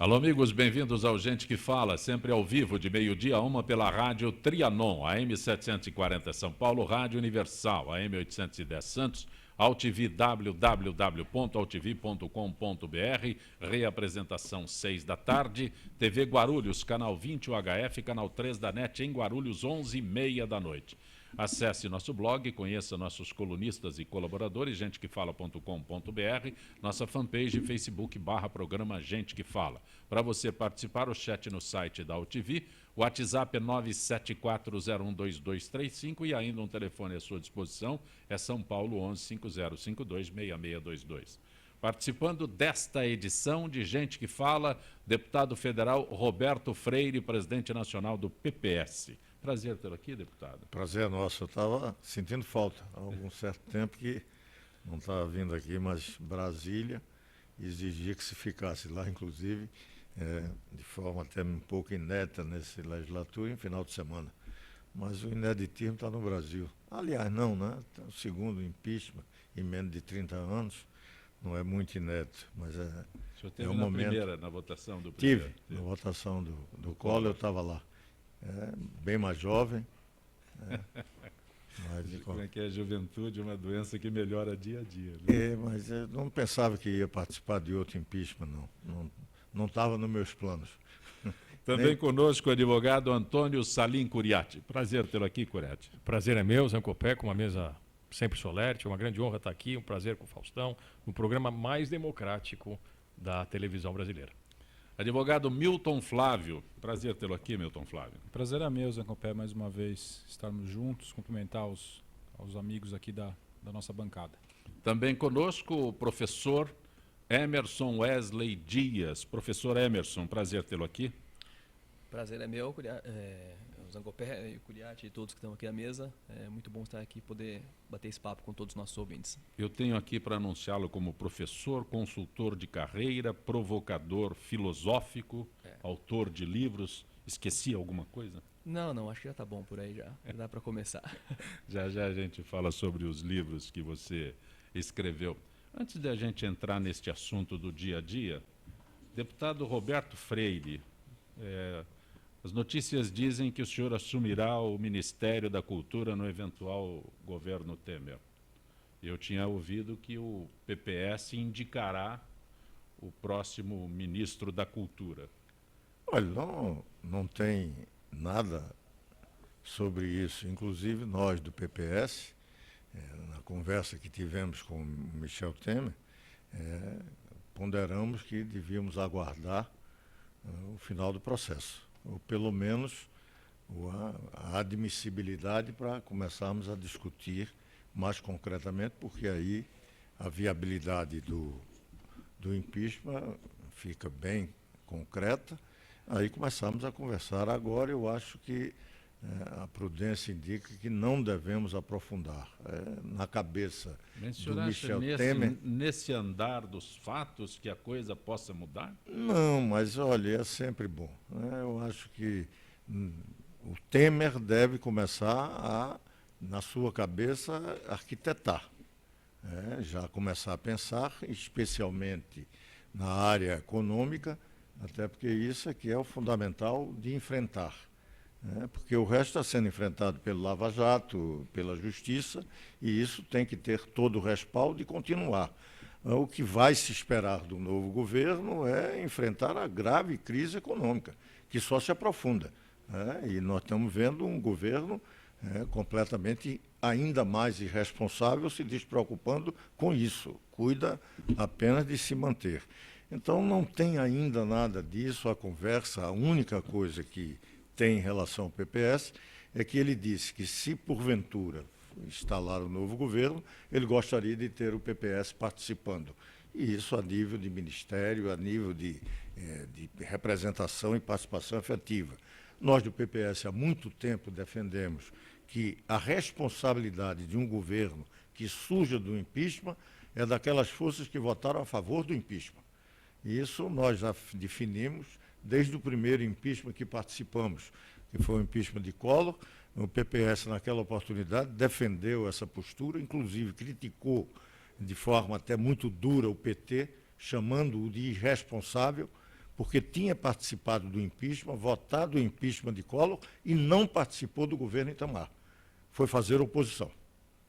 Alô, amigos, bem-vindos ao Gente que Fala, sempre ao vivo, de meio-dia a 1 pela rádio Trianon, AM 740 São Paulo, Rádio Universal, AM 810 Santos, AltV, www.altv.com.br, reapresentação 6 da tarde, TV Guarulhos, canal 20 UHF, canal 3 da NET em Guarulhos, 11h30 da noite. Acesse nosso blog, conheça nossos colunistas e colaboradores, gentequefala.com.br, nossa fanpage Facebook /programa Gente que Fala. Para você participar, o chat no site da AltV, o WhatsApp é 974012235 e ainda um telefone à sua disposição, é São Paulo 1150526622. Participando desta edição de Gente que Fala, deputado federal Roberto Freire, presidente nacional do PPS. Prazer tê-lo aqui, deputado. Prazer nosso. Eu estava sentindo falta há algum certo tempo que não estava vindo aqui, mas Brasília exigia que se ficasse lá, inclusive, de forma até um pouco inédita nessa legislatura, em final de semana. Mas o ineditismo está no Brasil. Aliás, não, né? O segundo impeachment em menos de 30 anos não é muito inédito, mas O senhor teve um na momento. primeira, na votação do primeiro? Na votação do Collor, eu estava lá. Bem mais jovem. Como é que é a juventude, uma doença que melhora dia a dia. Né? Mas eu não pensava que ia participar de outro impeachment, não. Não estava nos meus planos. Também conosco o advogado Antônio Salim Curiati. Prazer tê-lo aqui, Curiati. Prazer é meu, Zancopé, com uma mesa sempre solerte, uma grande honra estar aqui, um prazer com o Faustão, no programa mais democrático da televisão brasileira. Advogado Milton Flávio. Prazer tê-lo aqui, Milton Flávio. Prazer é meu, Zancopé, mais uma vez estarmos juntos, cumprimentar os amigos aqui da nossa bancada. Também conosco o professor Emerson Wesley Dias. Professor Emerson, prazer tê-lo aqui. Prazer é meu, o Zancopé e o Curiati e todos que estão aqui à mesa. É muito bom estar aqui e poder bater esse papo com todos os nossos ouvintes. Eu tenho aqui para anunciá-lo como professor, consultor de carreira, provocador filosófico, autor de livros. Esqueci alguma coisa? Não, acho que já está bom por aí já. Dá para começar. Já a gente fala sobre os livros que você escreveu. Antes de a gente entrar neste assunto do dia a dia, deputado Roberto Freire, as notícias dizem que o senhor assumirá o Ministério da Cultura no eventual governo Temer. Eu tinha ouvido que o PPS indicará o próximo ministro da Cultura. Olha, não tem nada sobre isso. Inclusive, nós do PPS, na conversa que tivemos com o Michel Temer, ponderamos que devíamos aguardar o final do processo, ou pelo menos a admissibilidade para começarmos a discutir mais concretamente, porque aí a viabilidade do impeachment fica bem concreta. Aí começamos a conversar. Agora eu acho que a prudência indica que não devemos aprofundar. Na cabeça do Michel Temer... Nesse andar dos fatos que a coisa possa mudar? Não, mas olha, é sempre bom. Eu acho que o Temer deve começar na sua cabeça, arquitetar. Já começar a pensar, especialmente na área econômica, até porque isso é que é o fundamental de enfrentar. Porque o resto está sendo enfrentado pelo Lava Jato, pela Justiça, e isso tem que ter todo o respaldo e continuar. O que vai se esperar do novo governo é enfrentar a grave crise econômica, que só se aprofunda. E nós estamos vendo um governo completamente ainda mais irresponsável, se despreocupando com isso, cuida apenas de se manter. Então não tem ainda nada disso, a conversa, a única coisa que tem em relação ao PPS é que ele disse que se porventura instalar o novo governo, ele gostaria de ter o PPS participando. E isso a nível de ministério, a nível de representação e participação efetiva. Nós do PPS há muito tempo defendemos que a responsabilidade de um governo que surja do impeachment é daquelas forças que votaram a favor do impeachment. Isso nós já definimos desde o primeiro impeachment que participamos, que foi o impeachment de Collor. O PPS, naquela oportunidade, defendeu essa postura, inclusive criticou de forma até muito dura o PT, chamando-o de irresponsável, porque tinha participado do impeachment, votado o impeachment de Collor e não participou do governo Itamar. Foi fazer oposição.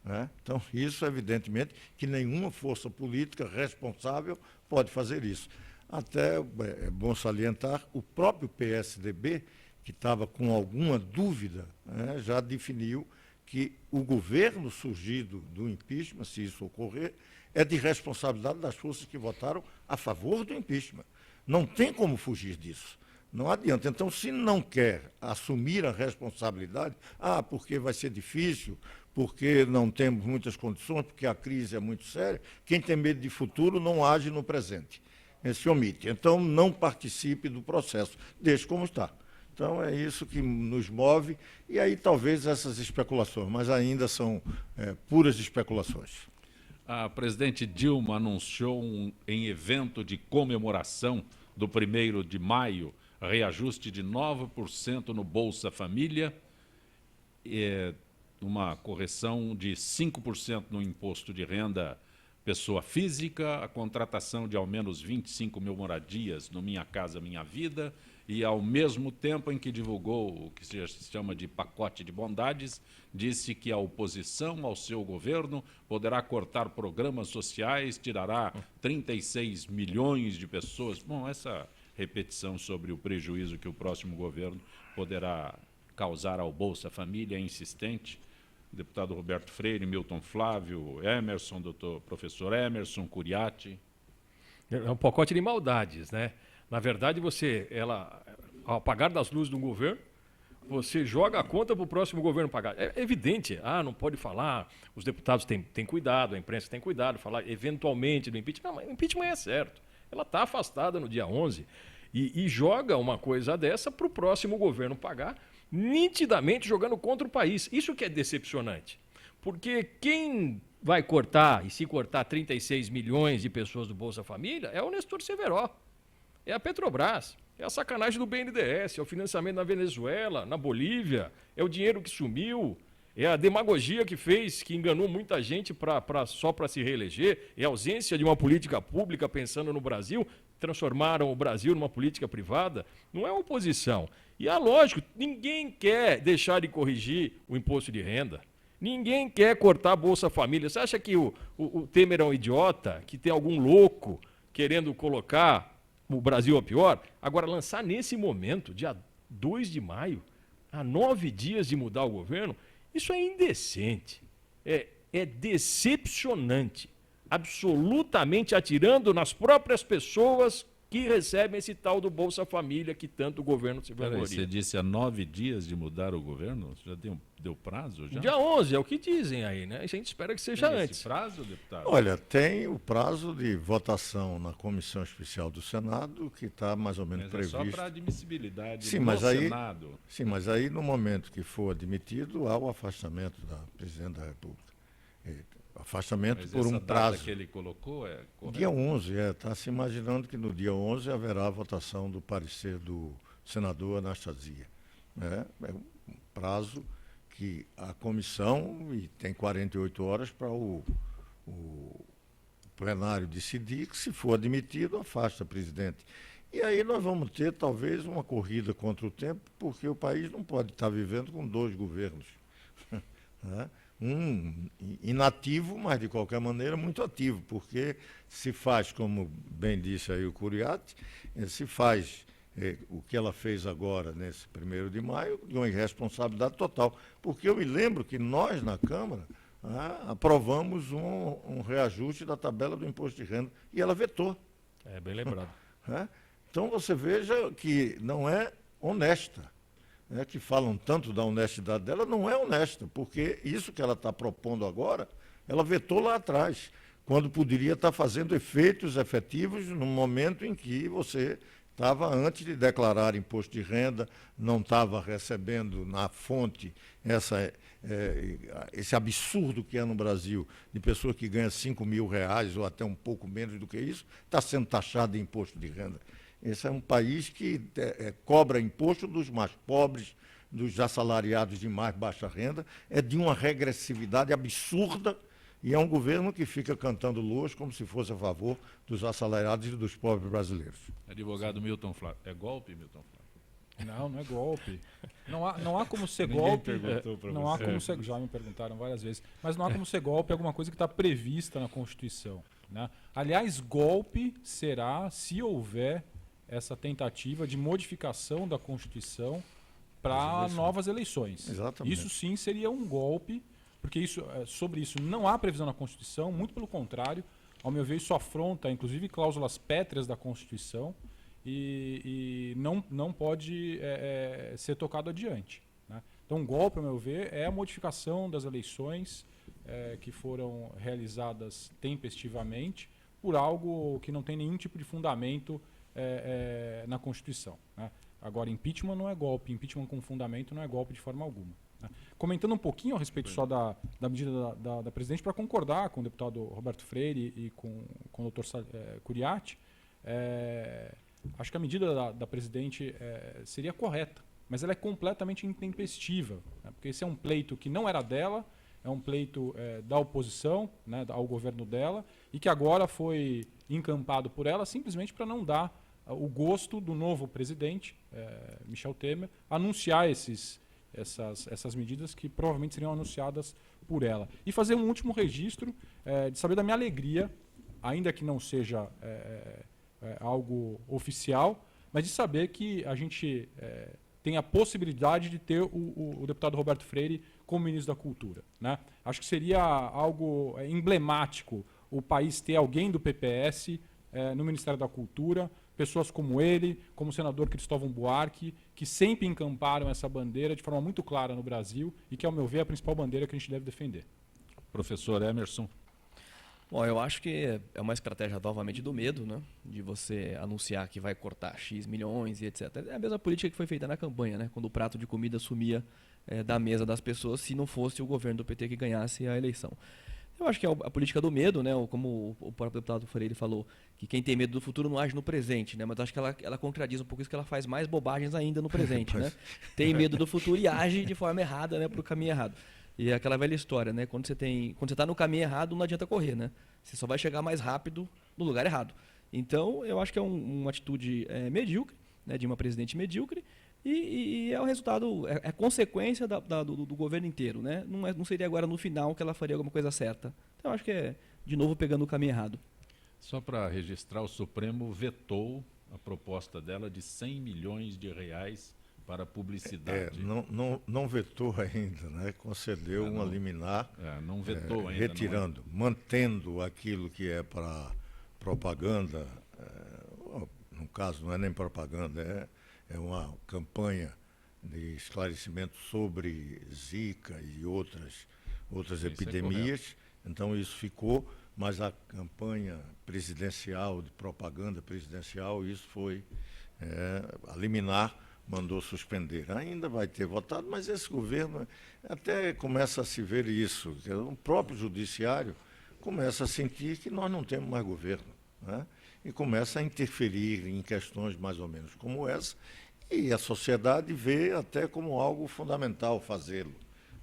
Né? Então, isso, evidentemente, que nenhuma força política responsável pode fazer isso. Até é bom salientar, o próprio PSDB, que estava com alguma dúvida, né, já definiu que o governo surgido do impeachment, se isso ocorrer, é de responsabilidade das forças que votaram a favor do impeachment. Não tem como fugir disso. Não adianta. Então, se não quer assumir a responsabilidade, porque vai ser difícil, porque não temos muitas condições, porque a crise é muito séria, quem tem medo de futuro não age no presente. Se omite. Então, não participe do processo. Deixe como está. Então, é isso que nos move. E aí, talvez, essas especulações, mas ainda são puras especulações. A presidente Dilma anunciou em evento de comemoração do 1º de maio, reajuste de 9% no Bolsa Família, uma correção de 5% no imposto de renda pessoa física, a contratação de ao menos 25 mil moradias no Minha Casa Minha Vida, e ao mesmo tempo em que divulgou o que se chama de pacote de bondades, disse que a oposição ao seu governo poderá cortar programas sociais, tirará 36 milhões de pessoas. Bom, essa repetição sobre o prejuízo que o próximo governo poderá causar ao Bolsa Família é insistente. Deputado Roberto Freire, Milton Flávio, Emerson, professor Emerson, Curiati. É um pacote de maldades, né? Na verdade, ao apagar das luzes do governo, você joga a conta para o próximo governo pagar. É evidente, não pode falar, os deputados têm cuidado, a imprensa tem cuidado, falar eventualmente do impeachment. Não, mas o impeachment é certo. Ela está afastada no dia 11 e joga uma coisa dessa para o próximo governo pagar, nitidamente jogando contra o país. Isso que é decepcionante. Porque quem vai cortar, e se cortar 36 milhões de pessoas do Bolsa Família, é o Nestor Severó, é a Petrobras, é a sacanagem do BNDES, é o financiamento na Venezuela, na Bolívia, é o dinheiro que sumiu, é a demagogia que fez, que enganou muita gente só para se reeleger, é a ausência de uma política pública pensando no Brasil, transformaram o Brasil numa política privada. Não é oposição. E lógico, ninguém quer deixar de corrigir o imposto de renda. Ninguém quer cortar a Bolsa Família. Você acha que o Temer é um idiota, que tem algum louco querendo colocar o Brasil a pior? Agora, lançar nesse momento, dia 2 de maio, a 9 dias de mudar o governo, isso é indecente. É decepcionante. Absolutamente atirando nas próprias pessoas que recebem esse tal do Bolsa Família que tanto o governo se vangloria. Você disse há 9 dias de mudar o governo? Já deu prazo? Já? Dia 11, é o que dizem aí, né? A gente espera que seja antes. Esse prazo, deputado? Olha, tem o prazo de votação na Comissão Especial do Senado, que está mais ou menos previsto. É só para admissibilidade no Senado. Sim, mas aí no momento que for admitido, há o afastamento da Presidente da República. Afastamento por um prazo. Data que ele colocou é correto? Dia 11, está se imaginando que no dia 11 haverá a votação do parecer do senador Anastasia. É um prazo que a comissão, e tem 48 horas para o plenário decidir, que se for admitido, afasta a presidente. E aí nós vamos ter talvez uma corrida contra o tempo, porque o país não pode estar vivendo com 2 governos. Né? Um inativo, mas de qualquer maneira muito ativo, porque se faz, como bem disse aí o Curiati, se faz o que ela fez agora, nesse 1º de maio, de uma irresponsabilidade total. Porque eu me lembro que nós, na Câmara, aprovamos um reajuste da tabela do imposto de renda e ela vetou. É, bem lembrado. Então você veja que não é honesta. Que falam tanto da honestidade dela, não é honesta, porque isso que ela está propondo agora, ela vetou lá atrás, quando poderia estar fazendo efeitos efetivos no momento em que você estava, antes de declarar imposto de renda, não estava recebendo na fonte esse absurdo que é no Brasil, de pessoa que ganha R$5.000 ou até um pouco menos do que isso, está sendo taxado de imposto de renda. Esse é um país que cobra imposto dos mais pobres, dos assalariados de mais baixa renda, é de uma regressividade absurda E é um governo que fica cantando loas como se fosse a favor dos assalariados e dos pobres brasileiros. Advogado Milton Flávio. É golpe, Milton Flávio? Não é golpe. Não há como ser Ninguém golpe. perguntou pra Não você. há como ser, já me perguntaram várias vezes. Mas não há como ser golpe alguma coisa que está prevista na Constituição. Né? Aliás, golpe será se houver essa tentativa de modificação da Constituição para novas eleições. Exatamente. Isso sim seria um golpe, porque sobre isso não há previsão na Constituição, muito pelo contrário. Ao meu ver, isso afronta, inclusive, cláusulas pétreas da Constituição e não pode ser tocado adiante. Né? Então, um golpe, ao meu ver, é a modificação das eleições que foram realizadas tempestivamente por algo que não tem nenhum tipo de fundamento na Constituição. Né? Agora, impeachment não é golpe, impeachment com fundamento não é golpe de forma alguma. Né? Comentando um pouquinho a respeito só da medida da presidente, para concordar com o deputado Roberto Freire e com o doutor Curiatti, acho que a medida da presidente seria correta, mas ela é completamente intempestiva, né? Porque esse é um pleito que não era dela, é um pleito da oposição, né, ao governo dela, e que agora foi encampado por ela simplesmente para não dar o gosto do novo presidente, Michel Temer, anunciar essas medidas que provavelmente seriam anunciadas por ela. E fazer um último registro de saber da minha alegria, ainda que não seja algo oficial, mas de saber que a gente tem a possibilidade de ter o deputado Roberto Freire como ministro da Cultura. Né? Acho que seria algo emblemático o país ter alguém do PPS no Ministério da Cultura, pessoas como ele, como o senador Cristóvão Buarque, que sempre encamparam essa bandeira de forma muito clara no Brasil e que, ao meu ver, é a principal bandeira que a gente deve defender. Professor Emerson. Bom, eu acho que é uma estratégia novamente do medo, né? De você anunciar que vai cortar X milhões e etc. É a mesma política que foi feita na campanha, né? Quando o prato de comida sumia da mesa das pessoas se não fosse o governo do PT que ganhasse a eleição. Eu acho que é a política do medo, né? Como o próprio deputado Freire falou, que quem tem medo do futuro não age no presente, né? Mas eu acho que ela contradiz um pouco isso, que ela faz mais bobagens ainda no presente, né? Tem medo do futuro e age de forma errada, né? Para o caminho errado. E é aquela velha história, né? Quando você está no caminho errado, não adianta correr, né? Você só vai chegar mais rápido no lugar errado. Então, eu acho que é uma atitude medíocre, né? De uma presidente medíocre, e é o resultado, é consequência do governo inteiro, né? Não seria agora no final que ela faria alguma coisa certa. Então, eu acho que de novo, pegando o caminho errado. Só para registrar, o Supremo vetou a proposta dela de 100 milhões de reais para publicidade. Não vetou ainda, né? Concedeu uma liminar, não vetou ainda, retirando, mantendo aquilo que é para propaganda, no caso não é nem propaganda, é uma campanha de esclarecimento sobre Zika e outras epidemias, então isso ficou, mas a campanha presidencial, de propaganda presidencial, isso foi a liminar, mandou suspender. Ainda vai ter votado, mas esse governo até começa a se ver isso. O próprio judiciário começa a sentir que nós não temos mais governo, né? E começa a interferir em questões mais ou menos como essa, e a sociedade vê até como algo fundamental fazê-lo,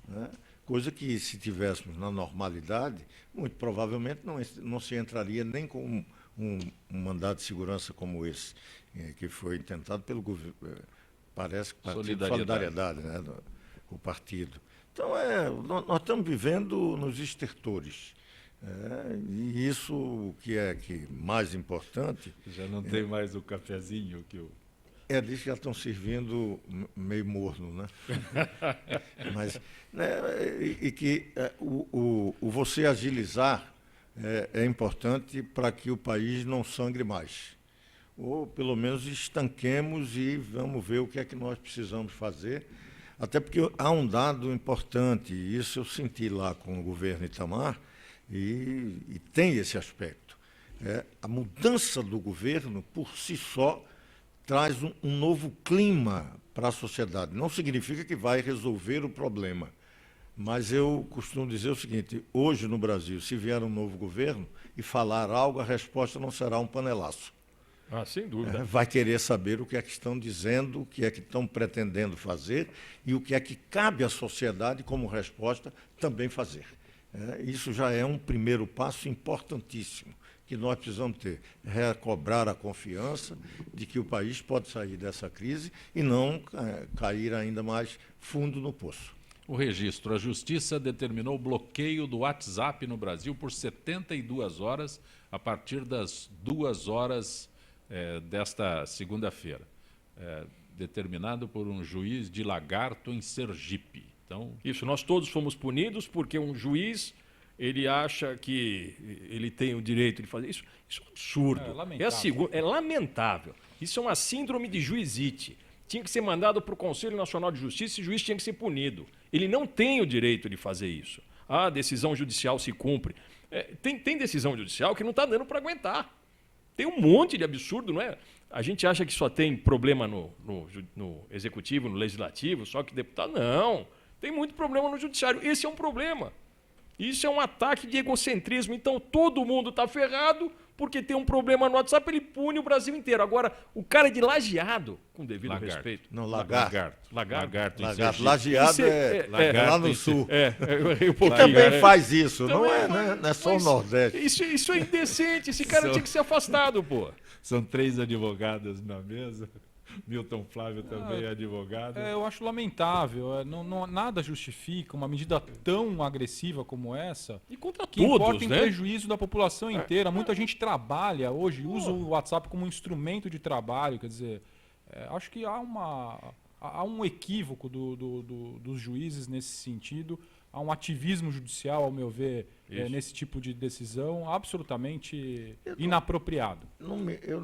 né? Coisa que, se tivéssemos na normalidade, muito provavelmente não se entraria nem com um mandado de segurança como esse, que foi tentado pelo governo. Parece que Solidariedade, né, o partido. Então, nós estamos vivendo nos estertores. E isso que é mais importante... Já não tem mais o cafezinho que o... Eles já estão servindo meio morno, né? Mas, e que o você agilizar é importante para que o país não sangre mais. Ou pelo menos estanquemos e vamos ver o que é que nós precisamos fazer. Até porque há um dado importante, e isso eu senti lá com o governo Itamar, e tem esse aspecto. A mudança do governo, por si só, traz um novo clima para a sociedade. Não significa que vai resolver o problema, mas eu costumo dizer o seguinte: hoje no Brasil, se vier um novo governo e falar algo, a resposta não será um panelaço. Sem dúvida. Vai querer saber o que é que estão dizendo, o que é que estão pretendendo fazer e o que é que cabe à sociedade como resposta também fazer. Isso já é um primeiro passo importantíssimo que nós precisamos ter, recobrar a confiança de que o país pode sair dessa crise e não cair ainda mais fundo no poço. O registro. A Justiça determinou o bloqueio do WhatsApp no Brasil por 72 horas, a partir das 2 horas desta segunda-feira. Determinado por um juiz de Lagarto, em Sergipe. Então, Isso, nós todos fomos punidos porque um juiz, ele acha que ele tem o direito de fazer isso. Isso é um absurdo. É lamentável. É lamentável. Isso é uma síndrome de juizite. Tinha que ser mandado para o Conselho Nacional de Justiça e o juiz tinha que ser punido. Ele não tem o direito de fazer isso. A decisão judicial se cumpre. Tem decisão judicial que não está dando para aguentar. Tem um monte de absurdo, não é? A gente acha que só tem problema no executivo, no legislativo, só que deputado. Não. Tem muito problema no judiciário. Esse é um problema. Isso é um ataque de egocentrismo. Então, todo mundo está ferrado porque tem um problema no WhatsApp, ele pune o Brasil inteiro. Agora, o cara de Lajeado, com devido respeito. Não, Lagarto. Lagarto. Lajeado lá no sul. Eu errei um E pouquinho. também faz isso, não Também, é só o mas Nordeste. Isso é indecente. Esse cara tinha que ser afastado, pô. São 3 advogados na mesa. Milton Flávio também é advogado. Eu acho lamentável. Nada justifica uma medida tão agressiva como essa, E contra que importa todos, em né? prejuízo da população inteira. Muita gente trabalha hoje, usa o WhatsApp como um instrumento de trabalho. Quer dizer, acho que há um equívoco dos juízes nesse sentido. Há um ativismo judicial, ao meu ver, nesse tipo de decisão absolutamente inapropriado. Eu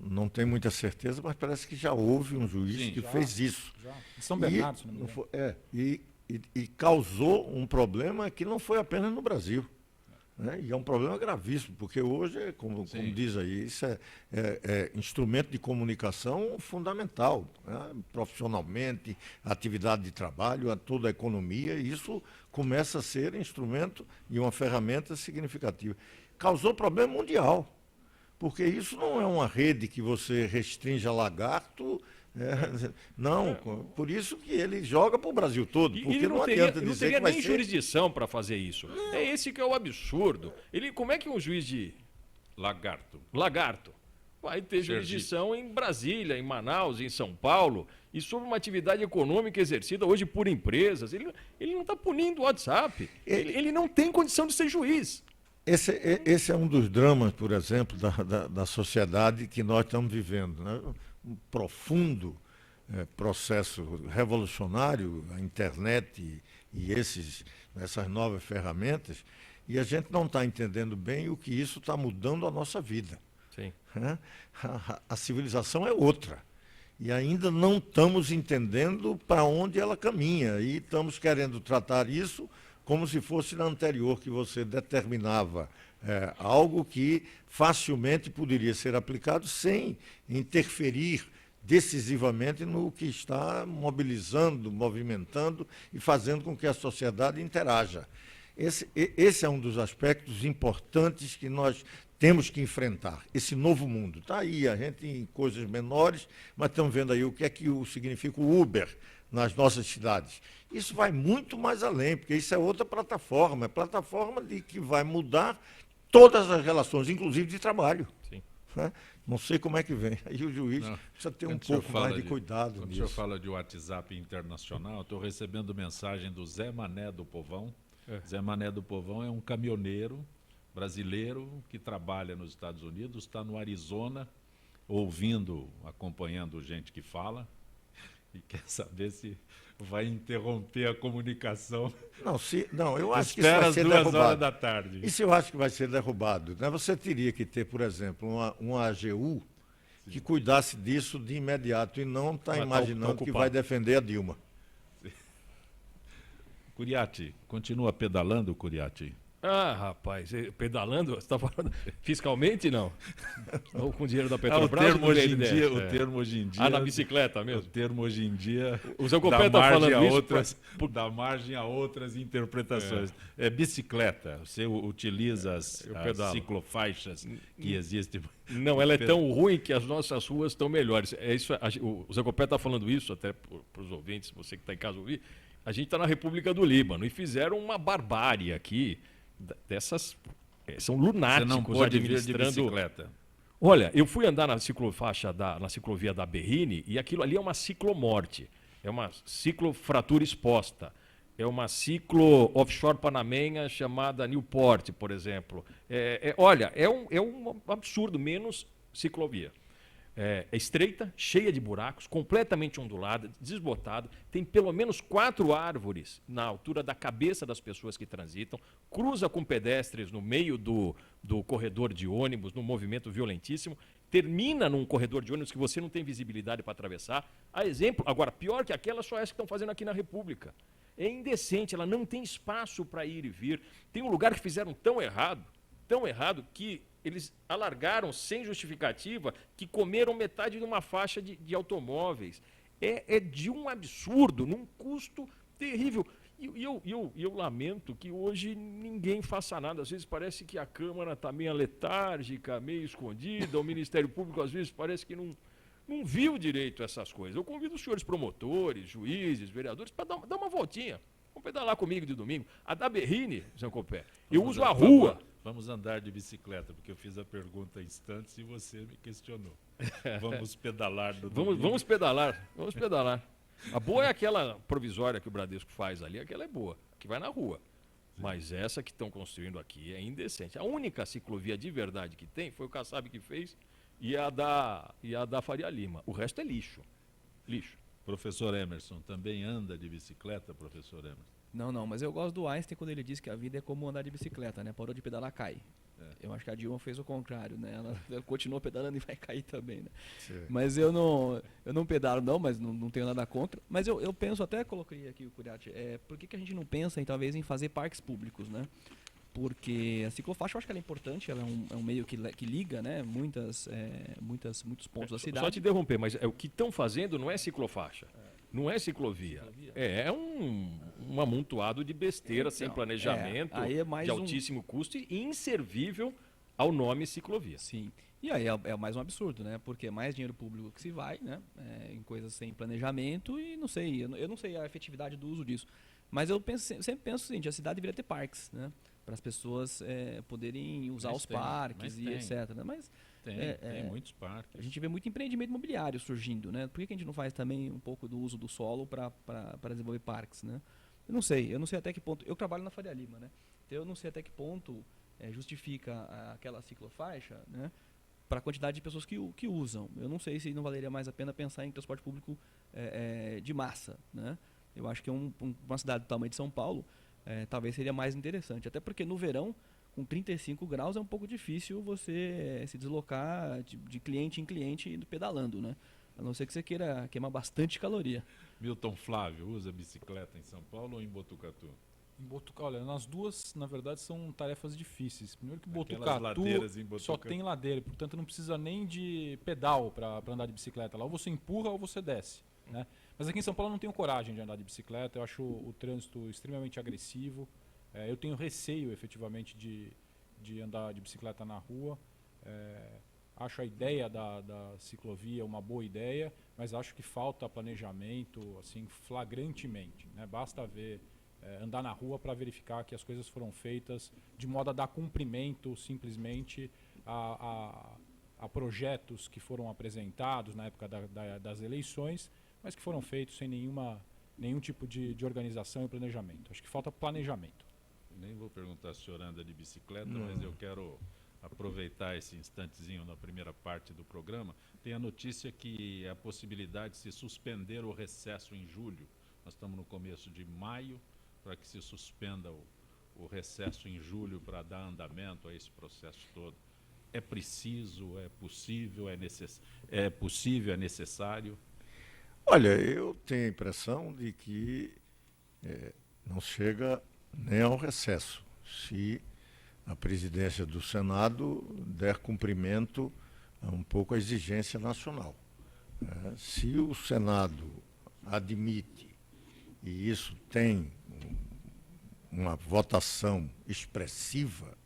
não tenho muita certeza, mas parece que já houve um juiz que fez isso. Já. Em São Bernardo, se não me engano. E causou um problema que não foi apenas no Brasil. Né? E é um problema gravíssimo, porque hoje, como diz aí, isso é instrumento de comunicação fundamental, né? Profissionalmente, atividade de trabalho, toda a economia, e isso começa a ser instrumento e uma ferramenta significativa. Causou problema mundial, porque isso não é uma rede que você restringe a lagarto. Não, por isso que ele joga para o Brasil todo, porque ele não adianta não dizer teria que vai nem ser... jurisdição para fazer isso. É esse que é o absurdo. Como é que um juiz de Lagarto vai ter jurisdição em Brasília, em Manaus, em São Paulo, e sobre uma atividade econômica exercida hoje por empresas? Ele não está punindo o WhatsApp. Ele não tem condição de ser juiz. Esse é um dos dramas, por exemplo, da sociedade que nós estamos vivendo, né? Um profundo processo revolucionário, a internet e essas novas ferramentas, e a gente não está entendendo bem o que isso está mudando a nossa vida. Sim. Né? A civilização é outra. E ainda não estamos entendendo para onde ela caminha. E estamos querendo tratar isso como se fosse na anterior, que você determinava algo que facilmente poderia ser aplicado sem interferir decisivamente no que está mobilizando, movimentando e fazendo com que a sociedade interaja. Esse é um dos aspectos importantes que nós temos que enfrentar, esse novo mundo. Está aí, a gente em coisas menores, mas estamos vendo aí o que é que significa o Uber nas nossas cidades. Isso vai muito mais além, porque isso é outra plataforma, é plataforma que vai mudar todas as relações, inclusive de trabalho. Sim. Né? Não sei como é que vem. Aí o juiz precisa ter um pouco mais de cuidado quando nisso. o senhor fala de WhatsApp internacional, estou recebendo mensagem do Zé Mané do Povão. Zé Mané do Povão é um caminhoneiro brasileiro que trabalha nos Estados Unidos, está no Arizona, acompanhando gente que fala, e quer saber se vai interromper a comunicação. Não, eu acho que isso vai ser Espera às 2 derrubado. horas da tarde. Isso eu acho que vai ser derrubado. Né? Você teria que ter, por exemplo, uma AGU que cuidasse disso de imediato e não está Mas tá imaginando que ocupado. vai defender a Dilma. Curiati, continua pedalando, Curiati? Ah, rapaz, pedalando, você está falando fiscalmente, não? Ou com dinheiro da Petrobras? O termo ou do hoje em BNDES? dia, o termo hoje em dia. Ah, na bicicleta O mesmo? termo hoje em dia O Zé dá Copé está margem falando a isso outras, dá margem a outras interpretações. É bicicleta. Você utiliza as pedalo. ciclofaixas que existem. Não, ela é tão ruim que as nossas ruas estão melhores. O Zé Copé está falando isso, até para os ouvintes, você que está em casa ouvir. A gente está na República do Líbano e fizeram uma barbárie aqui dessas. São Você lunáticos não pode vir de administrando. bicicleta. Olha, eu fui andar na ciclofaixa na ciclovia da Berrini e aquilo ali é uma ciclomorte, é uma ciclofratura exposta, é uma ciclo offshore panamenha chamada Newport, por exemplo. Olha, é um absurdo, menos ciclovia. É estreita, cheia de buracos, completamente ondulada, desbotada, tem pelo menos 4 árvores na altura da cabeça das pessoas que transitam, cruza com pedestres no meio do corredor de ônibus, num movimento violentíssimo, termina num corredor de ônibus que você não tem visibilidade para atravessar. A exemplo, agora, pior que aquela, só essa que estão fazendo aqui na República. É indecente, ela não tem espaço para ir e vir. Tem um lugar que fizeram tão errado, que eles alargaram sem justificativa, que comeram metade de uma faixa de automóveis. É de um absurdo, num custo terrível. E eu lamento que hoje ninguém faça nada. Às vezes parece que a Câmara está meio letárgica, meio escondida, o Ministério Público às vezes parece que não viu direito essas coisas. Eu convido os senhores promotores, juízes, vereadores, para dar uma voltinha. Vamos pedalar comigo de domingo. A da Berrini, Zancopé, eu uso a rua. Vamos andar de bicicleta, porque eu fiz a pergunta há instantes e você me questionou. Vamos pedalar no domingo. Vamos pedalar. A boa é aquela provisória que o Bradesco faz ali, aquela é boa, que vai na rua. Mas essa que estão construindo aqui é indecente. A única ciclovia de verdade que tem foi o Kassab que fez e a da Faria Lima. O resto é lixo. Lixo. Professor Emerson, também anda de bicicleta, professor Emerson? Não, mas eu gosto do Einstein quando ele diz que a vida é como andar de bicicleta, né? Parou de pedalar, cai. Eu acho que a Dilma fez o contrário, né? Ela continuou pedalando e vai cair também, né? Sim. Mas eu não pedalo não, mas não tenho nada contra. Mas eu penso, até coloquei aqui o Curiati, por que a gente não pensa talvez em fazer parques públicos, né? Porque a ciclofaixa eu acho que ela é importante, ela é um meio que liga, né? Muitos pontos da cidade. Só te interromper, mas o que estão fazendo não é ciclofaixa. Não é ciclovia. É um amontoado de besteira, sem planejamento, aí é mais de altíssimo custo e inservível ao nome ciclovia. Sim. E aí é mais um absurdo, né? Porque é mais dinheiro público que se vai, né? Em coisas sem planejamento e não sei, eu não sei a efetividade do uso disso. Mas eu sempre penso o seguinte, a cidade deveria ter parques, né? Para as pessoas poderem usar os parques e etc. Né? Mas tem muitos parques. a gente vê muito empreendimento imobiliário surgindo, né? Por que a gente não faz também um pouco do uso do solo para desenvolver parques, né? Eu não sei até que ponto. Eu trabalho na Faria Lima, né? Então eu não sei até que ponto justifica aquela ciclofaixa, né? Para a quantidade de pessoas que usam. Eu não sei se não valeria mais a pena pensar em transporte público de massa, né? Eu acho que uma cidade do tamanho de São Paulo talvez seria mais interessante. Até porque no verão, com 35 graus, é um pouco difícil você se deslocar de cliente em cliente indo pedalando, né? A não ser que você queira queimar bastante caloria. Milton Flávio usa bicicleta em São Paulo ou em Botucatu? Olha, nas duas, na verdade, são tarefas difíceis. Primeiro que Aquelas ladeiras em Botucatu só Botucatu. tem ladeira, portanto não precisa nem de pedal para andar de bicicleta. Lá ou você empurra ou você desce, né? Mas aqui em São Paulo eu não tenho coragem de andar de bicicleta, eu acho o trânsito extremamente agressivo. Eu tenho receio, efetivamente, de andar de bicicleta na rua. Acho a ideia da ciclovia uma boa ideia, mas acho que falta planejamento, assim, flagrantemente, né? Basta andar na rua para verificar que as coisas foram feitas de modo a dar cumprimento simplesmente a projetos que foram apresentados na época das eleições, mas que foram feitos sem nenhum tipo de organização e planejamento. Acho que falta planejamento. Nem vou perguntar se o senhor anda de bicicleta, mas eu quero aproveitar esse instantezinho na primeira parte do programa. Tem a notícia que a possibilidade de se suspender o recesso em julho. Nós estamos no começo de maio, para que se suspenda o recesso em julho para dar andamento a esse processo todo. É preciso, é possível, é necessário? Olha, eu tenho a impressão de que não chega nem ao recesso, se a presidência do Senado der cumprimento um pouco à exigência nacional. Se o Senado admite, e isso tem uma votação expressiva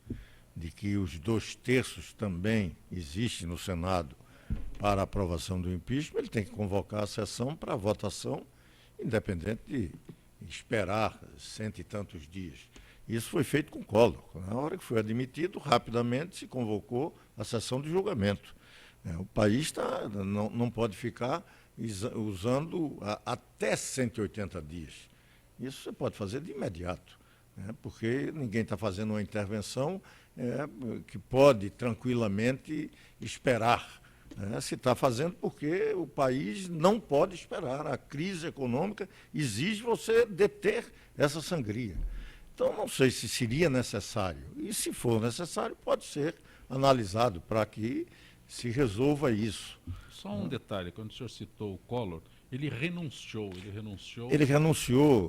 de que os 2/3 também existem no Senado para a aprovação do impeachment, ele tem que convocar a sessão para votação, independente de esperar 100 e tantos dias. Isso foi feito com Collor. Na hora que foi admitido, rapidamente se convocou a sessão de julgamento. O país não pode ficar usando até 180 dias. Isso você pode fazer de imediato, porque ninguém está fazendo uma intervenção que pode tranquilamente esperar. Se está fazendo porque o país não pode esperar. A crise econômica exige você deter essa sangria. Então, não sei se seria necessário. E, se for necessário, pode ser analisado para que se resolva isso. Só um detalhe, quando o senhor citou o Collor, ele renunciou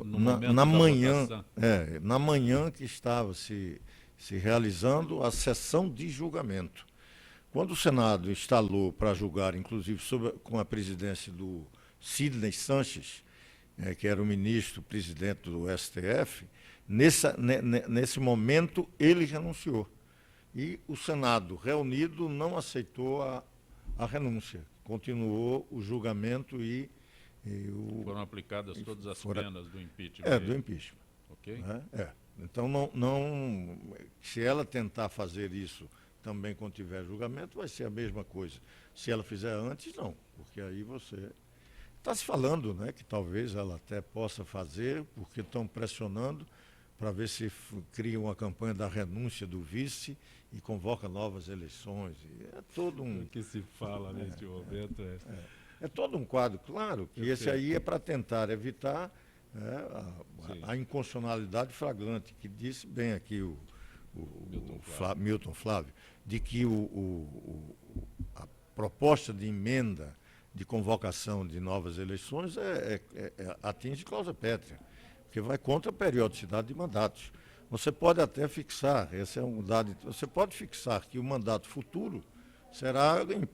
no momento na da manhã, votação. na manhã que estava se realizando a sessão de julgamento. Quando o Senado instalou para julgar, inclusive com a presidência do Sidney Sanches, que era o ministro-presidente do STF, nesse momento ele renunciou. E o Senado reunido não aceitou a renúncia. Continuou o julgamento e foram aplicadas todas as penas do impeachment. Do impeachment. Ok? Então, se ela tentar fazer isso também quando tiver julgamento, vai ser a mesma coisa. Se ela fizer antes, não, porque aí você... Está se falando, que talvez ela até possa fazer, porque estão pressionando para ver se cria uma campanha da renúncia do vice e convoca novas eleições. É todo O que se fala neste momento é todo um quadro, claro, que esse aí é para tentar evitar a inconstitucionalidade flagrante, que disse bem aqui o Milton Flávio, de que a proposta de emenda de convocação de novas eleições atinge cláusula pétrea, porque vai contra a periodicidade de mandatos. Você pode até fixar, esse é um dado, você pode fixar que o mandato futuro será em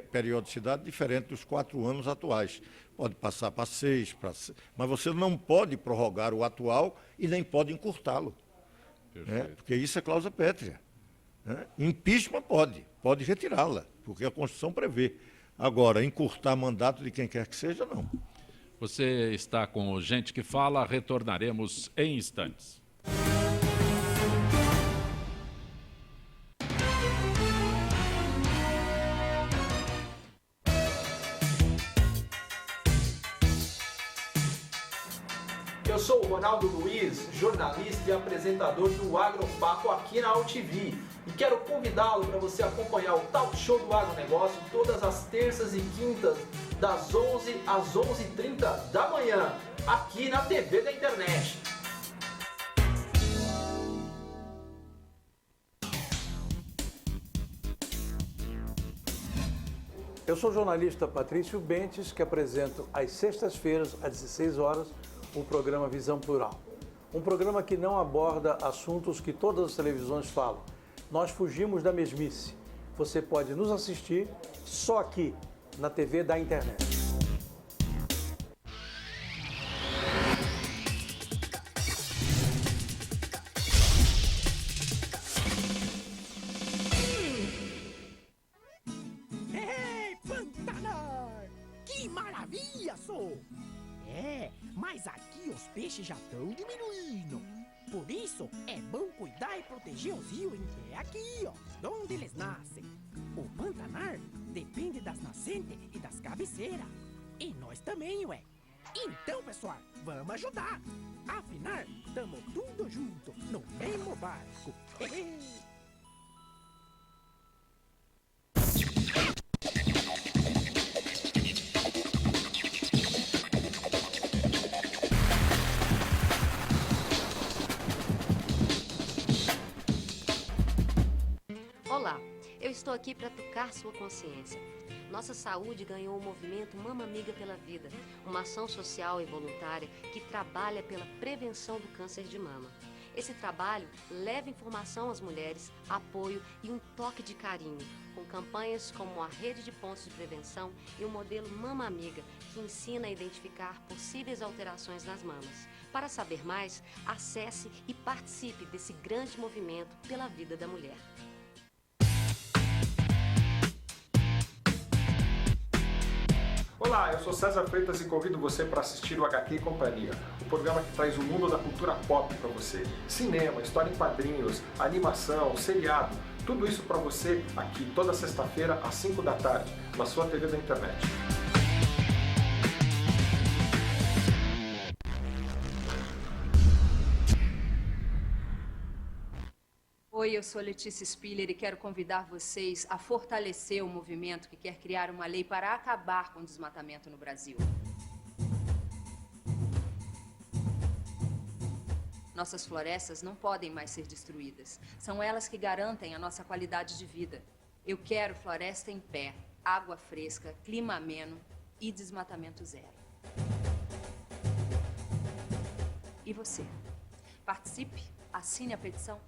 periodicidade diferente dos 4 anos atuais. Pode passar para 6, mas você não pode prorrogar o atual e nem pode encurtá-lo. Porque isso é cláusula pétrea. Impeachment pode retirá-la, porque a Constituição prevê. Agora, encurtar mandato de quem quer que seja, não. Você está com o Gente que Fala, retornaremos em instantes. Eu sou o Ronaldo Luiz, jornalista e apresentador do Agropapo aqui na UTV. E quero convidá-lo para você acompanhar o Talk Show do Agronegócio todas as terças e quintas, das 11 às 11h30 da manhã, aqui na TV da internet. Eu sou o jornalista Patrício Bentes, que apresento às sextas-feiras, às 16 horas, o programa Visão Plural. Um programa que não aborda assuntos que todas as televisões falam. Nós fugimos da mesmice. Você pode nos assistir só aqui, na TV da internet. Ei, Pantanal! Que maravilha, sou! Mas aqui os peixes já estão diminuindo. Por isso, é bom cuidar e proteger os rios que é aqui, ó, onde eles nascem. O Pantanal depende das nascentes e das cabeceiras. E nós também, ué. Então, pessoal, vamos ajudar. Afinal, tamo tudo junto, no mesmo barco. Olá, eu estou aqui para tocar sua consciência. Nossa saúde ganhou o movimento Mama Amiga pela Vida, uma ação social e voluntária que trabalha pela prevenção do câncer de mama. Esse trabalho leva informação às mulheres, apoio e um toque de carinho, com campanhas como a Rede de Pontos de Prevenção e o modelo Mama Amiga, que ensina a identificar possíveis alterações nas mamas. Para saber mais, acesse e participe desse grande movimento pela vida da mulher. Olá, Olá, eu sou César Freitas e convido você para assistir o HQ e Companhia, o programa que traz o mundo da cultura pop para você. Cinema, história em quadrinhos, animação, seriado, tudo isso para você aqui toda sexta-feira às 5 da tarde, na sua TV da internet. Oi, eu sou Letícia Spiller e quero convidar vocês a fortalecer o movimento que quer criar uma lei para acabar com o desmatamento no Brasil. Nossas florestas não podem mais ser destruídas. São elas que garantem a nossa qualidade de vida. Eu quero floresta em pé, água fresca, clima ameno e desmatamento zero. E você? Participe, assine a petição.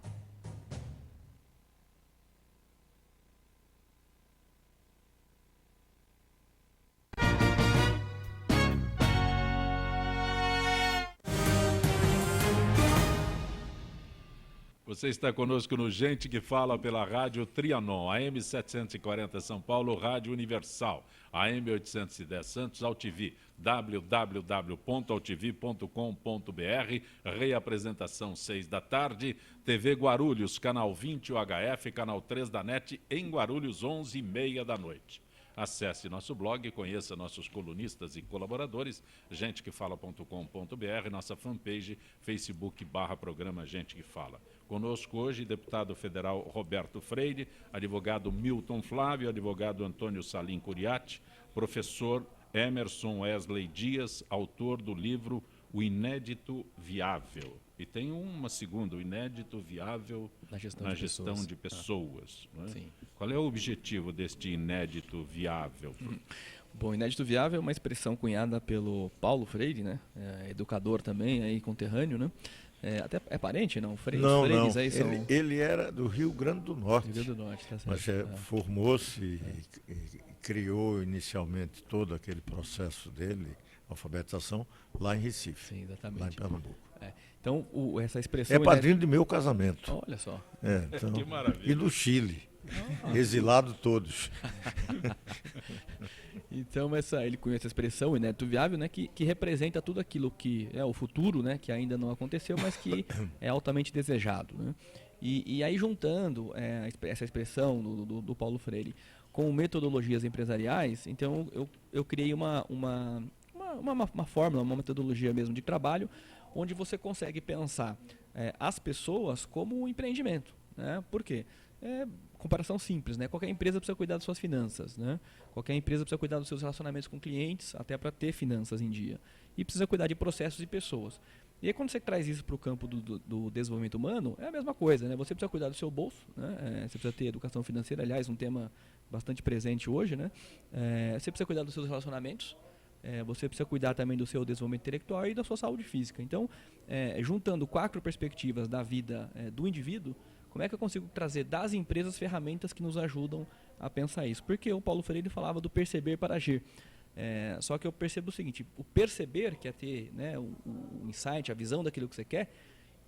Você está conosco no Gente que Fala pela Rádio Trianon, AM 740 São Paulo, Rádio Universal, AM 810 Santos, AltV, www.altv.com.br, reapresentação 6 da tarde, TV Guarulhos, canal 20 UHF, canal 3 da NET, em Guarulhos, 11h30 da noite. Acesse nosso blog, conheça nossos colunistas e colaboradores, gentequefala.com.br, nossa fanpage, Facebook/programa Gente que Fala. Conosco hoje, deputado federal Roberto Freire, advogado Milton Flávio, advogado Antônio Salim Curiati, professor Emerson Wesley Dias, autor do livro O Inédito Viável. E tem uma segunda, o Inédito Viável na gestão de pessoas. Não é? Sim. Qual é o objetivo deste Inédito Viável? Bom, Inédito Viável é uma expressão cunhada pelo Paulo Freire, né? Educador também, aí, conterrâneo, né? Até é parente, não? Freires aí são... ele era do Rio Grande do Norte. Rio Grande do Norte, tá certo. Mas formou-se e criou inicialmente todo aquele processo dele, alfabetização, lá em Recife. Sim, exatamente. Lá em Pernambuco. Então, essa expressão... É padrinho de meu casamento. Olha só. Então, que maravilha. E do Chile. Exilado todos. Então, ele conhece essa expressão, o Inédito Viável, né, que representa tudo aquilo que é o futuro, né, que ainda não aconteceu, mas que é altamente desejado. Né? E aí, juntando essa expressão do Paulo Freire com metodologias empresariais, então eu criei uma fórmula, uma metodologia mesmo de trabalho, onde você consegue pensar as pessoas como um empreendimento. Né? Por quê? Comparação simples, né? Qualquer empresa precisa cuidar das suas finanças, né? Qualquer empresa precisa cuidar dos seus relacionamentos com clientes, até para ter finanças em dia. E precisa cuidar de processos e pessoas. E aí, quando você traz isso para o campo do desenvolvimento humano, é a mesma coisa, né? Você precisa cuidar do seu bolso, né? Você precisa ter educação financeira, aliás, um tema bastante presente hoje, né? Você precisa cuidar dos seus relacionamentos, você precisa cuidar também do seu desenvolvimento intelectual e da sua saúde física. Então, juntando 4 perspectivas da vida do indivíduo, como é que eu consigo trazer das empresas ferramentas que nos ajudam a pensar isso? Porque o Paulo Freire falava do perceber para agir. Só que eu percebo o seguinte, o perceber, que é ter, né, o insight, a visão daquilo que você quer,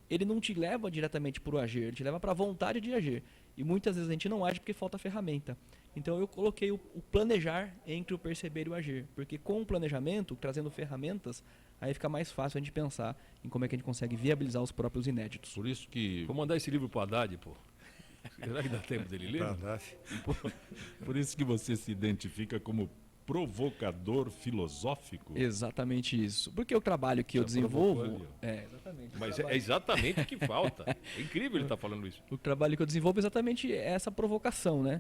ele não te leva diretamente para o agir, ele te leva para a vontade de agir. E muitas vezes a gente não age porque falta ferramenta. Então eu coloquei o planejar entre o perceber e o agir. Porque com o planejamento, trazendo ferramentas, aí fica mais fácil a gente pensar em como é que a gente consegue viabilizar os próprios inéditos. Por isso que... Vou mandar esse livro pro Haddad, pô. Será que dá tempo dele ler? Por isso que você se identifica como provocador filosófico? Exatamente isso. Porque o trabalho que eu desenvolvo... Exatamente. Mas é exatamente o que falta. É incrível ele estar falando isso. O trabalho que eu desenvolvo é exatamente essa provocação, né?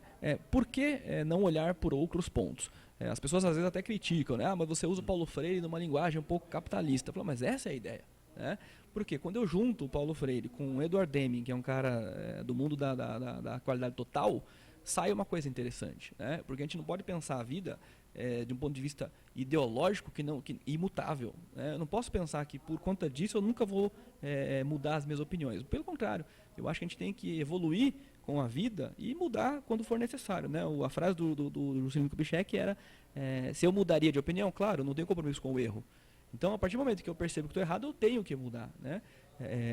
Por que não olhar por outros pontos? As pessoas às vezes até criticam, né? Mas você usa o Paulo Freire numa linguagem um pouco capitalista. Eu falo, mas essa é a ideia, né? Porque quando eu junto o Paulo Freire com o Edward Deming, que é um cara do mundo da qualidade total, sai uma coisa interessante, né? Porque a gente não pode pensar a vida de um ponto de vista ideológico que imutável. Né? Eu não posso pensar que por conta disso eu nunca vou mudar as minhas opiniões. Pelo contrário, eu acho que a gente tem que evoluir com a vida e mudar quando for necessário. Né? A frase do Juscelino Kubitschek era se eu mudaria de opinião, claro, eu não tenho compromisso com o erro. Então, a partir do momento que eu percebo que estou errado, eu tenho que mudar. Né?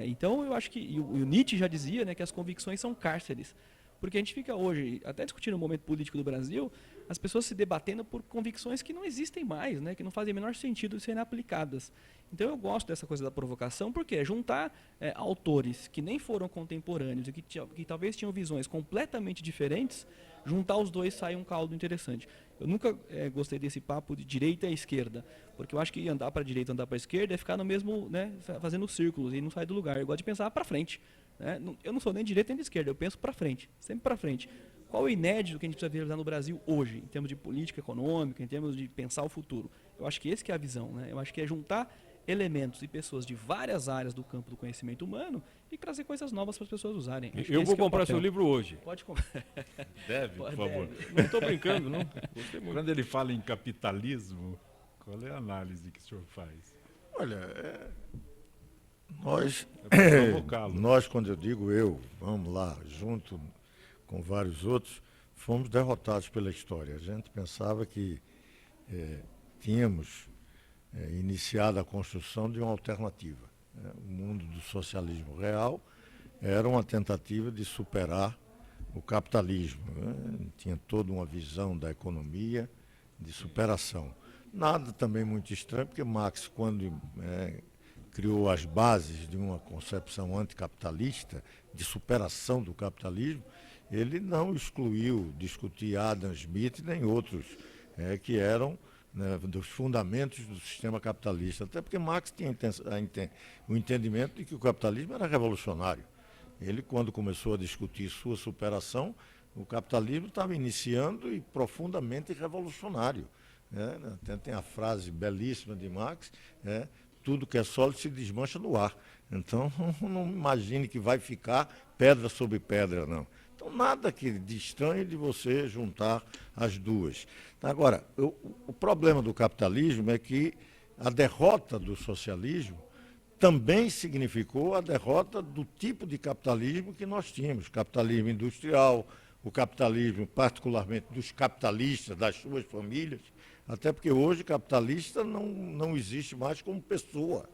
Então, eu acho que... E o Nietzsche já dizia, né, que as convicções são cárceres. Porque a gente fica hoje, até discutindo o momento político do Brasil, as pessoas se debatendo por convicções que não existem mais, né? Que não fazem o menor sentido de serem aplicadas. Então eu gosto dessa coisa da provocação, porque é juntar autores que nem foram contemporâneos e que talvez tinham visões completamente diferentes, juntar os dois sai um caldo interessante. Eu nunca gostei desse papo de direita e esquerda, porque eu acho que andar para a direita, andar para a esquerda é ficar no mesmo, né, fazendo círculos e não sai do lugar. Eu gosto de pensar para frente. Né? Eu não sou nem de direita nem de esquerda, eu penso para frente, sempre para frente. Qual é o inédito que a gente precisa realizar no Brasil hoje, em termos de política econômica, em termos de pensar o futuro? Eu acho que esse que é a visão. Né? Eu acho que é juntar elementos e pessoas de várias áreas do campo do conhecimento humano e trazer coisas novas para as pessoas usarem. Eu vou comprar seu livro hoje. Pode comprar. Deve, por favor. Não estou brincando, não. Gostei muito. Quando ele fala em capitalismo, qual é a análise que o senhor faz? Olha, nós, quando eu digo vamos lá, junto com vários outros, fomos derrotados pela história. A gente pensava que tínhamos iniciado a construção de uma alternativa. O mundo do socialismo real era uma tentativa de superar o capitalismo. Tinha toda uma visão da economia de superação. Nada também muito estranho, porque Marx, quando criou as bases de uma concepção anticapitalista, de superação do capitalismo, ele não excluiu discutir Adam Smith nem outros que eram, né, dos fundamentos do sistema capitalista. Até porque Marx tinha o entendimento de que o capitalismo era revolucionário. Ele, quando começou a discutir sua superação, o capitalismo estava iniciando e profundamente revolucionário. Até tem a frase belíssima de Marx, tudo que é sólido se desmancha no ar. Então, não imagine que vai ficar pedra sobre pedra, não. Então, nada de estranho de você juntar as duas. Agora, o problema do capitalismo é que a derrota do socialismo também significou a derrota do tipo de capitalismo que nós tínhamos, capitalismo industrial, o capitalismo particularmente dos capitalistas, das suas famílias, até porque hoje capitalista não existe mais como pessoa.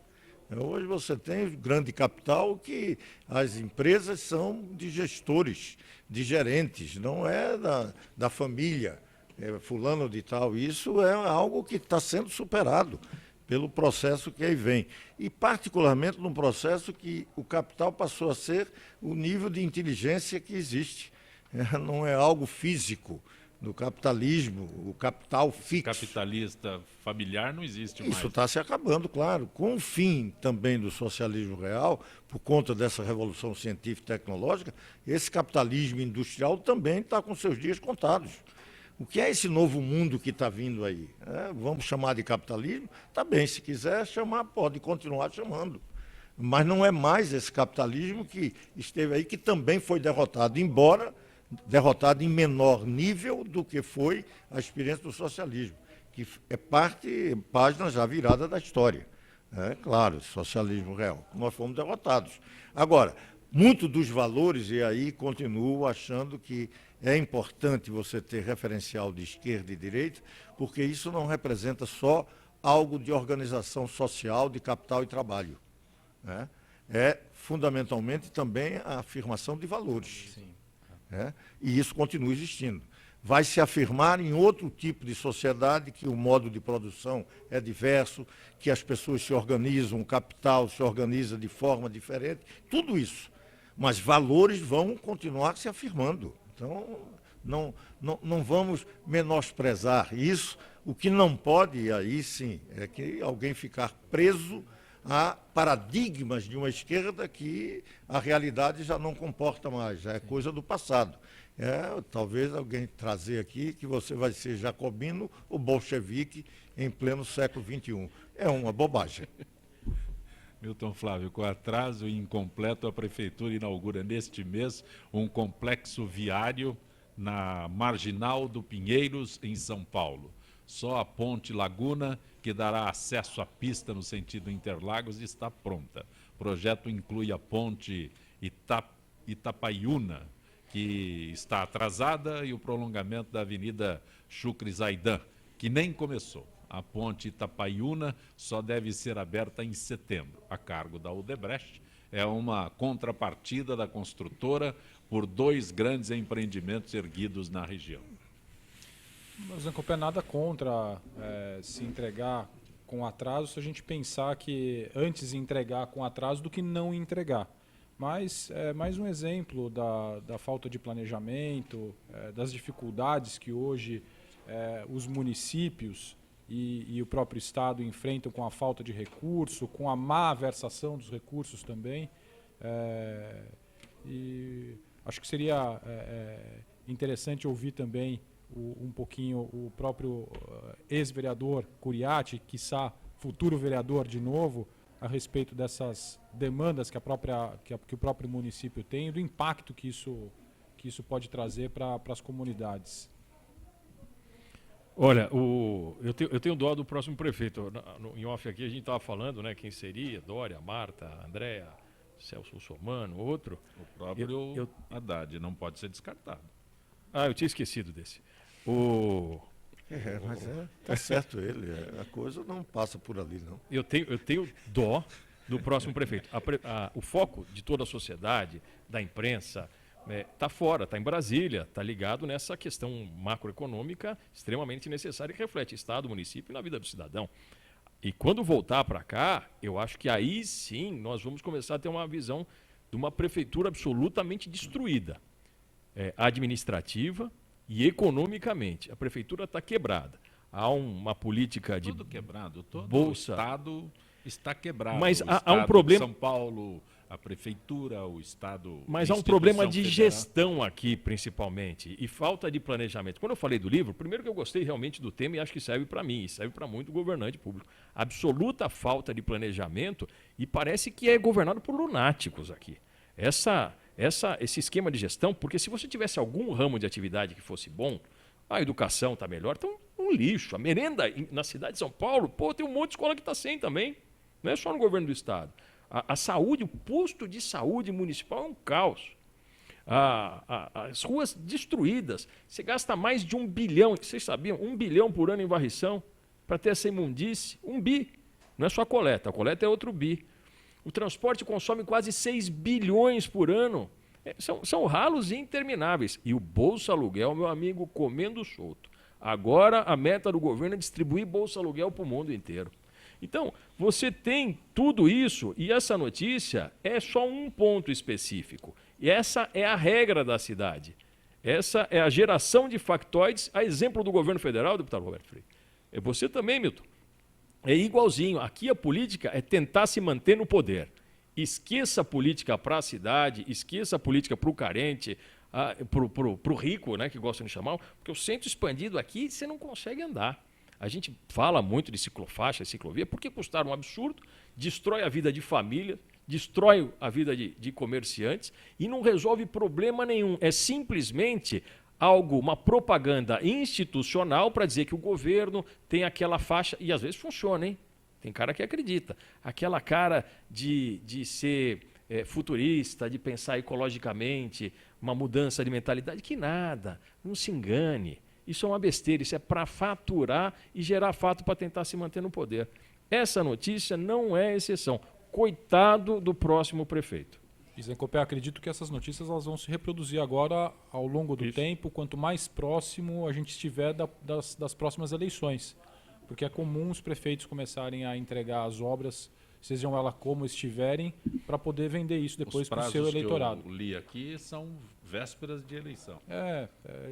Hoje você tem o grande capital que as empresas são de gestores, de gerentes, não é da família, fulano de tal. Isso é algo que está sendo superado pelo processo que aí vem. E particularmente num processo que o capital passou a ser o nível de inteligência que existe. Não é algo físico. No capitalismo, o capital fixo. Capitalista familiar não existe mais. Isso está se acabando, claro. Com o fim também do socialismo real, por conta dessa revolução científica e tecnológica, esse capitalismo industrial também está com seus dias contados. O que é esse novo mundo que está vindo aí? Vamos chamar de capitalismo? Tá bem, se quiser chamar, pode continuar chamando. Mas não é mais esse capitalismo que esteve aí, que também foi derrotado, embora derrotado em menor nível do que foi a experiência do socialismo, que é página já virada da história. Claro, socialismo real. Nós fomos derrotados. Agora, muito dos valores, e aí continuo achando que é importante você ter referencial de esquerda e direita, porque isso não representa só algo de organização social, de capital e trabalho. É fundamentalmente também a afirmação de valores. Sim. E isso continua existindo. Vai se afirmar em outro tipo de sociedade, que o modo de produção é diverso, que as pessoas se organizam, o capital se organiza de forma diferente, tudo isso. Mas valores vão continuar se afirmando. Então, não vamos menosprezar isso. O que não pode, aí sim, é que alguém ficar preso a paradigmas de uma esquerda que a realidade já não comporta mais, já é coisa do passado. Talvez alguém trazer aqui que você vai ser jacobino ou bolchevique em pleno século XXI. É uma bobagem. Milton Flávio, com atraso e incompleto, a Prefeitura inaugura neste mês um complexo viário na Marginal do Pinheiros, em São Paulo. Só a Ponte Laguna, que dará acesso à pista no sentido Interlagos, está pronta. O projeto inclui a Ponte Itapaiúna, que está atrasada, e o prolongamento da Avenida Chucre Zaidan, que nem começou. A Ponte Itapaiúna só deve ser aberta em setembro, a cargo da Odebrecht. É uma contrapartida da construtora por 2 grandes empreendimentos erguidos na região. Mas não é nada contra se entregar com atraso, se a gente pensar que antes entregar com atraso do que não entregar. Mas é mais um exemplo da falta de planejamento, das dificuldades que hoje os municípios e o próprio Estado enfrentam com a falta de recurso, com a má versação dos recursos também. E acho que seria interessante ouvir também um pouquinho o próprio ex-vereador Curiati, quiçá futuro vereador de novo, a respeito dessas demandas que o próprio município tem e do impacto que isso pode trazer para as comunidades. Olha, eu tenho dó do próximo prefeito. Em off aqui a gente estava falando, né, quem seria, Dória, Marta, Andréa, Celso Russomano, outro. O próprio Haddad não pode ser descartado. Eu tinha esquecido desse. Mas tá certo ele, a coisa não passa por ali, não. Eu tenho dó do próximo prefeito. O foco de toda a sociedade, da imprensa, está fora, está em Brasília, está ligado nessa questão macroeconômica extremamente necessária que reflete Estado, município e na vida do cidadão. E quando voltar para cá, eu acho que aí sim nós vamos começar a ter uma visão de uma prefeitura absolutamente destruída, administrativa e economicamente. A prefeitura está quebrada. Há uma política de tudo quebrado, todo bolsa. O Estado está quebrado. Mas o há um problema. São Paulo, a prefeitura, o Estado. Mas há um problema de gestão aqui, principalmente, e falta de planejamento. Quando eu falei do livro, primeiro que eu gostei realmente do tema e acho que serve para mim, e serve para muito governante público. Absoluta falta de planejamento e parece que é governado por lunáticos aqui. Esse esquema de gestão, porque se você tivesse algum ramo de atividade que fosse bom, a educação está melhor, então um lixo. A merenda na cidade de São Paulo, tem um monte de escola que está sem também. Não é só no governo do Estado. A saúde, o posto de saúde municipal é um caos. As ruas destruídas. Você gasta mais de 1 bilhão, vocês sabiam? 1 bilhão por ano em varrição para ter essa imundície. 1 bi. Não é só a coleta é outro bi. O transporte consome quase 6 bilhões por ano. São ralos intermináveis. E o Bolsa Aluguel, meu amigo, comendo solto. Agora a meta do governo é distribuir Bolsa Aluguel para o mundo inteiro. Então, você tem tudo isso e essa notícia é só um ponto específico. E essa é a regra da cidade. Essa é a geração de factoides, a exemplo do governo federal, deputado Roberto Freire. Você também, Milton. É igualzinho. Aqui a política é tentar se manter no poder. Esqueça a política para a cidade, esqueça a política para o carente, para o rico, né, que gostam de chamar, porque o centro expandido aqui você não consegue andar. A gente fala muito de ciclofaixa, ciclovia, porque custaram um absurdo, destrói a vida de família, destrói a vida de comerciantes e não resolve problema nenhum. É simplesmente uma propaganda institucional para dizer que o governo tem aquela faixa, e às vezes funciona, hein? Tem cara que acredita. Aquela cara de ser futurista, de pensar ecologicamente, uma mudança de mentalidade, que nada, não se engane. Isso é uma besteira, isso é para faturar e gerar fato para tentar se manter no poder. Essa notícia não é exceção. Coitado do próximo prefeito. Zencopé, acredito que essas notícias elas vão se reproduzir agora ao longo do tempo, quanto mais próximo a gente estiver das próximas eleições. Porque é comum os prefeitos começarem a entregar as obras, sejam elas como estiverem, para poder vender isso depois para o seu eleitorado. Os prazos que eu li aqui são vésperas de eleição.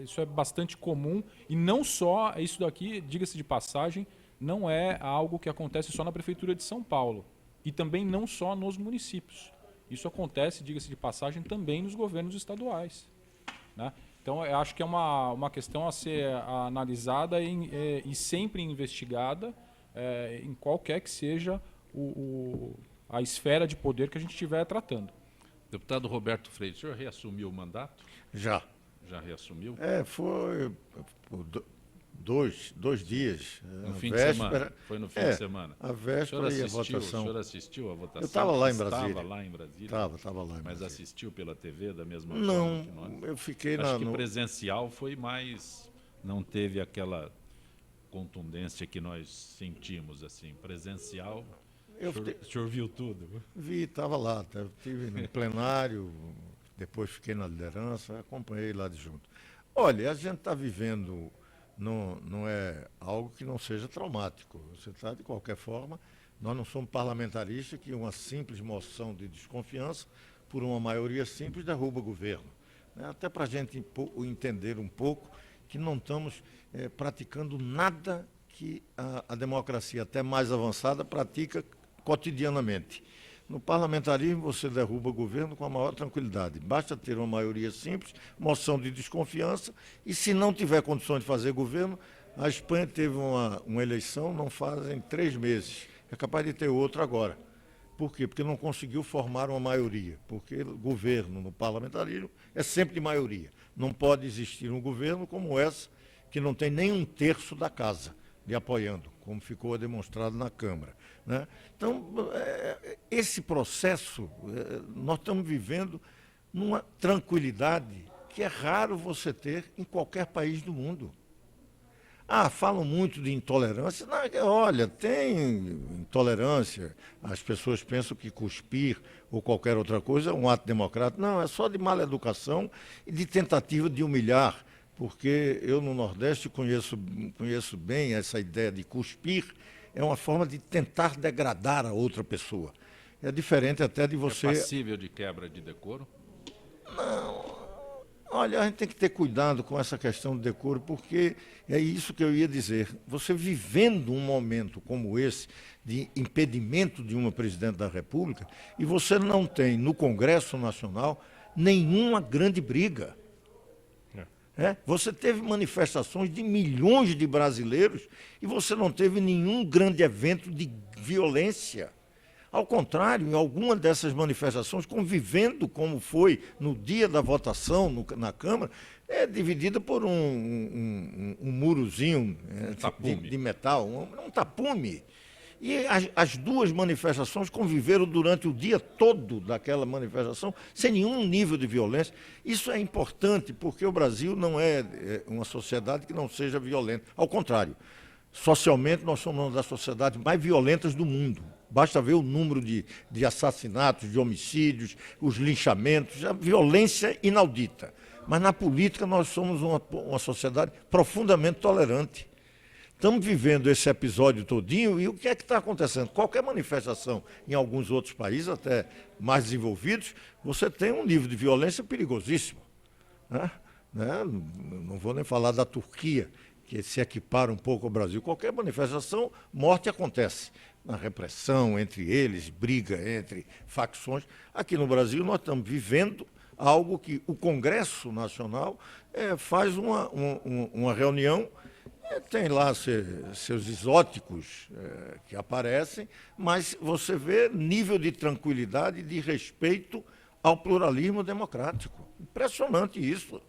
Isso é bastante comum. E não só, isso daqui, diga-se de passagem, não é algo que acontece só na Prefeitura de São Paulo. E também não só nos municípios. Isso acontece, diga-se de passagem, também nos governos estaduais, né? Então, eu acho que é uma questão a ser analisada e sempre investigada em qualquer que seja a esfera de poder que a gente estiver tratando. Deputado Roberto Freire, o senhor reassumiu o mandato? Já. Já reassumiu? Foi dois dias. No fim de semana. Foi no fim de semana. A véspera e a votação. O senhor assistiu a votação? Eu estava lá em Brasília. Estava lá em Brasília? Estava lá em Brasília. Mas assistiu pela TV da mesma forma que nós? Não, eu fiquei Acho que presencial foi mais... Não teve aquela contundência que nós sentimos, assim. Presencial... O senhor viu tudo? Vi, estava lá. Estive no plenário, depois fiquei na liderança, acompanhei lá de junto. Olha, a gente está vivendo, não é algo que não seja traumático. Você está, de qualquer forma, nós não somos parlamentaristas que uma simples moção de desconfiança, por uma maioria simples, derruba o governo. Até para a gente entender um pouco que não estamos praticando nada que a democracia até mais avançada pratica cotidianamente. No parlamentarismo, você derruba o governo com a maior tranquilidade. Basta ter uma maioria simples, moção de desconfiança, e se não tiver condições de fazer governo, a Espanha teve uma eleição, não fazem 3 meses. É capaz de ter outra agora. Por quê? Porque não conseguiu formar uma maioria. Porque o governo no parlamentarismo é sempre de maioria. Não pode existir um governo como esse, que não tem nem 1/3 da casa lhe apoiando, como ficou demonstrado na Câmara. Né? Então, esse processo, nós estamos vivendo numa tranquilidade que é raro você ter em qualquer país do mundo. Falam muito de intolerância. Não, olha, tem intolerância. As pessoas pensam que cuspir ou qualquer outra coisa é um ato democrático. Não, é só de mala educação e de tentativa de humilhar. Porque eu, no Nordeste, conheço bem essa ideia de cuspir. É uma forma de tentar degradar a outra pessoa. É diferente até de você... É passível de quebra de decoro? Não. Olha, a gente tem que ter cuidado com essa questão do decoro, porque é isso que eu ia dizer. Você vivendo um momento como esse, de impedimento de uma presidente da República, e você não tem no Congresso Nacional nenhuma grande briga. Você teve manifestações de milhões de brasileiros e você não teve nenhum grande evento de violência. Ao contrário, em alguma dessas manifestações, convivendo como foi no dia da votação na Câmara, é dividida por um murozinho de metal, um tapume. E as duas manifestações conviveram durante o dia todo daquela manifestação, sem nenhum nível de violência. Isso é importante, porque o Brasil não é uma sociedade que não seja violenta. Ao contrário, socialmente nós somos uma das sociedades mais violentas do mundo. Basta ver o número de assassinatos, de homicídios, os linchamentos, a violência inaudita. Mas na política nós somos uma sociedade profundamente tolerante. Estamos vivendo esse episódio todinho e o que é que está acontecendo? Qualquer manifestação em alguns outros países, até mais desenvolvidos, você tem um nível de violência perigosíssimo. Não vou nem falar da Turquia, que se equipara um pouco ao Brasil. Qualquer manifestação, morte acontece. Na repressão entre eles, briga entre facções. Aqui no Brasil nós estamos vivendo algo que o Congresso Nacional faz uma reunião. Tem lá seus exóticos que aparecem, mas você vê nível de tranquilidade e de respeito ao pluralismo democrático. Impressionante isso.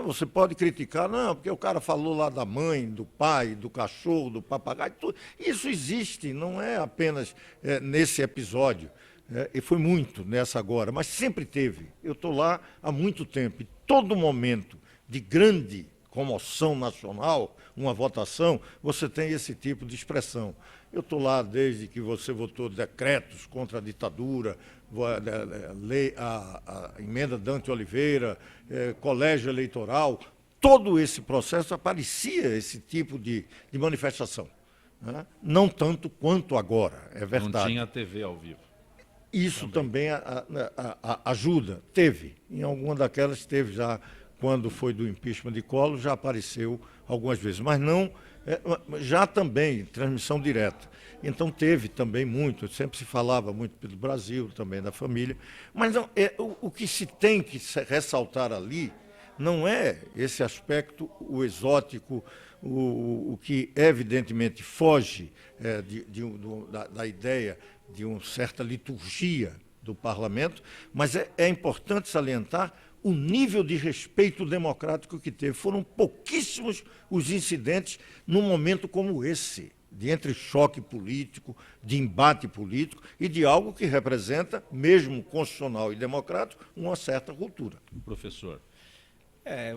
Você pode criticar, não, porque o cara falou lá da mãe, do pai, do cachorro, do papagaio, tudo. Isso existe, não é apenas nesse episódio. E foi muito nessa agora, mas sempre teve. Eu estou lá há muito tempo e todo momento de grande comoção nacional, uma votação, você tem esse tipo de expressão. Eu estou lá desde que você votou decretos contra a ditadura, a emenda Dante Oliveira, colégio eleitoral, todo esse processo aparecia esse tipo de manifestação. Não tanto quanto agora, é verdade. Não tinha TV ao vivo. Isso também ajuda. Teve. Em alguma daquelas teve já, quando foi do impeachment de Collor, já apareceu algumas vezes, mas não, já também, transmissão direta. Então teve também muito, sempre se falava muito pelo Brasil, também da família, mas não, o que se tem que ressaltar ali não é esse aspecto, o exótico, o que evidentemente foge da ideia de uma certa liturgia do parlamento, mas é importante salientar o nível de respeito democrático que teve. Foram pouquíssimos os incidentes num momento como esse, de entre-choque político, de embate político e de algo que representa, mesmo constitucional e democrático, uma certa cultura. Professor.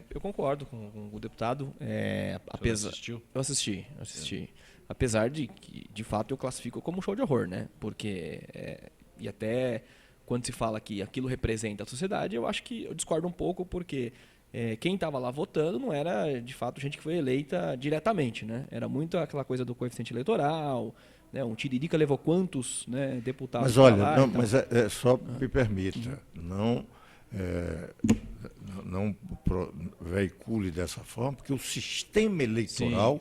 Eu concordo com o deputado. Você assistiu? Eu assisti. Apesar de que, de fato, eu classifico como um show de horror, né? Porque, e até quando se fala que aquilo representa a sociedade, eu acho que eu discordo um pouco, porque quem estava lá votando não era, de fato, gente que foi eleita diretamente, né? Era muito aquela coisa do coeficiente eleitoral, né? Um Tiririca levou quantos, né, deputados? Mas olha, lá, não, então... mas só me permita, não veicule dessa forma, porque o sistema eleitoral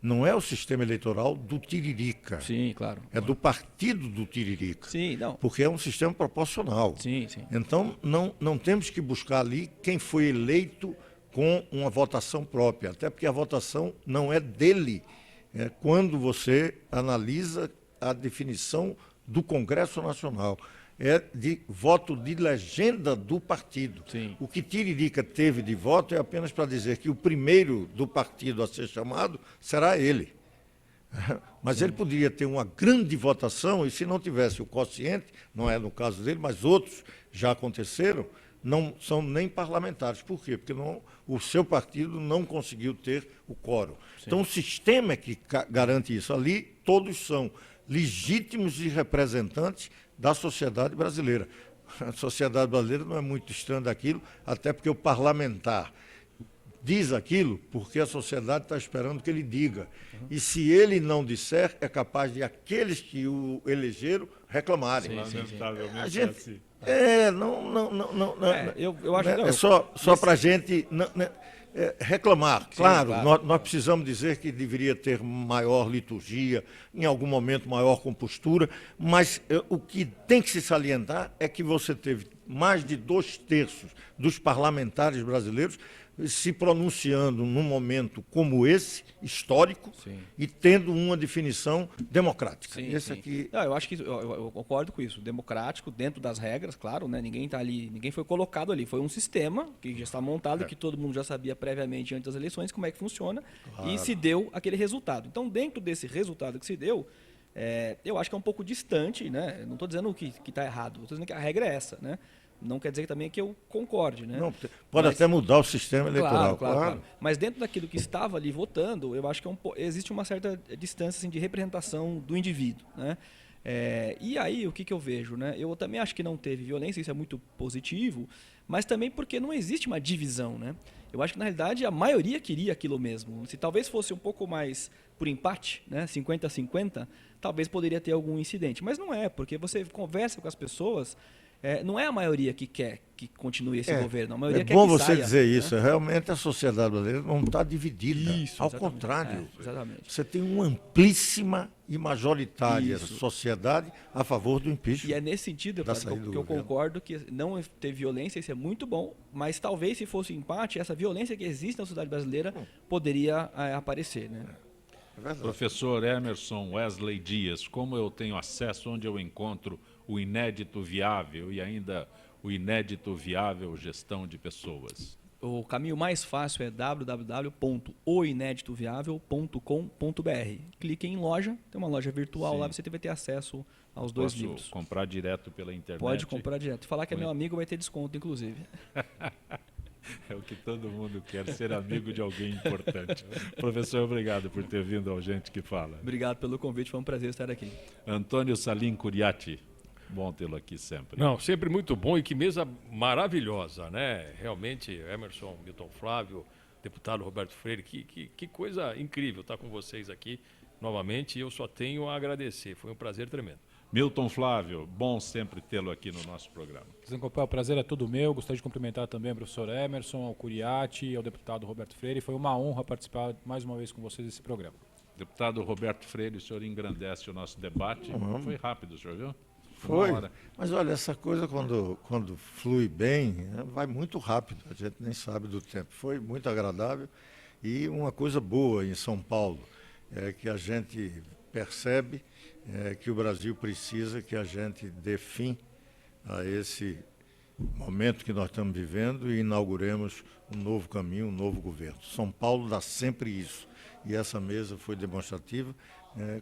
não é o sistema eleitoral do Tiririca. Sim, claro. É do partido do Tiririca. Sim, não. Porque é um sistema proporcional. Sim, sim. Então, não temos que buscar ali quem foi eleito com uma votação própria, até porque a votação não é dele. É quando você analisa a definição do Congresso Nacional. É de voto de legenda do partido. Sim. O que Tiririca teve de voto é apenas para dizer que o primeiro do partido a ser chamado será ele. Mas ele poderia ter uma grande votação e, se não tivesse o quociente, não é no caso dele, mas outros já aconteceram, não são nem parlamentares. Por quê? Porque o seu partido não conseguiu ter o quórum. Sim. Então, o sistema é que garante isso. Ali, todos são legítimos e representantes da sociedade brasileira. A sociedade brasileira não é muito estranha daquilo, até porque o parlamentar diz aquilo porque a sociedade está esperando que ele diga. E se ele não disser, é capaz de aqueles que o elegeram reclamarem. Lamentavelmente a gente, assim. Eu acho que é só para a gente reclamar. Sim, claro, claro. Nós precisamos dizer que deveria ter maior liturgia, em algum momento maior compostura, mas o que tem que se salientar é que você teve mais de 2/3 dos parlamentares brasileiros se pronunciando num momento como esse, histórico, sim, e tendo uma definição democrática. Sim, sim. Aqui... Não, eu acho que eu concordo com isso. Democrático, dentro das regras, claro, né? Ninguém tá ali, ninguém foi colocado ali. Foi um sistema que já está montado, que todo mundo já sabia previamente antes das eleições como é que funciona, claro, e se deu aquele resultado. Então, dentro desse resultado que se deu, eu acho que é um pouco distante, né? Não estou dizendo que está errado, estou dizendo que a regra é essa, né? Não quer dizer também que eu concorde, né? Não, pode até mudar o sistema eleitoral, claro. Mas dentro daquilo que estava ali votando, eu acho que existe uma certa distância assim, de representação do indivíduo, né? E aí, o que eu vejo, né? Eu também acho que não teve violência, isso é muito positivo, mas também porque não existe uma divisão, né? Eu acho que, na realidade, a maioria queria aquilo mesmo. Se talvez fosse um pouco mais por empate, né? 50-50, talvez poderia ter algum incidente. Mas não é, porque você conversa com as pessoas... não é a maioria que quer que continue esse governo, a maioria quer que saia. É bom você dizer isso, realmente a sociedade brasileira não está dividida, ao contrário. Você tem uma amplíssima e majoritária sociedade a favor do impeachment. E é nesse sentido que eu concordo que não ter violência, isso é muito bom, mas talvez se fosse empate, essa violência que existe na sociedade brasileira poderia aparecer, né? Professor Emerson Wesley Dias, como eu tenho acesso, onde eu encontro o inédito viável e ainda o inédito viável gestão de pessoas? O caminho mais fácil é www.oineditoviavel.com.br. Clique em loja, tem uma loja virtual. Sim. Lá você vai ter acesso aos dois livros. Posso comprar direto pela internet? Pode comprar direto. Falar que é meu amigo vai ter desconto, inclusive. É o que todo mundo quer, ser amigo de alguém importante. Professor, obrigado por ter vindo ao Gente que Fala. Obrigado pelo convite, foi um prazer estar aqui. Antônio Salim Curiati, bom tê-lo aqui sempre. Não, sempre muito bom e que mesa maravilhosa, né? Realmente, Emerson, Milton Flávio, deputado Roberto Freire, que coisa incrível estar com vocês aqui novamente, e eu só tenho a agradecer, foi um prazer tremendo. Milton Flávio, bom sempre tê-lo aqui no nosso programa. O prazer é todo meu. Gostaria de cumprimentar também o professor Emerson, ao Curiati e ao deputado Roberto Freire. Foi uma honra participar mais uma vez com vocês desse programa. Deputado Roberto Freire, o senhor engrandece o nosso debate. Foi rápido, o senhor viu? Foi. Mas olha, essa coisa quando flui bem, vai muito rápido. A gente nem sabe do tempo. Foi muito agradável e uma coisa boa em São Paulo é que a gente percebe que o Brasil precisa que a gente dê fim a esse momento que nós estamos vivendo e inauguremos um novo caminho, um novo governo. São Paulo dá sempre isso. E essa mesa foi demonstrativa,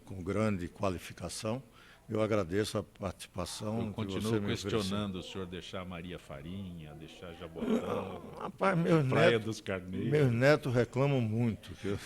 com grande qualificação, eu agradeço a participação. Eu continuo questionando o senhor deixar Maria Farinha, deixar Jabotão, Rapaz, Praia dos Carneiros. Meus netos reclamam muito, que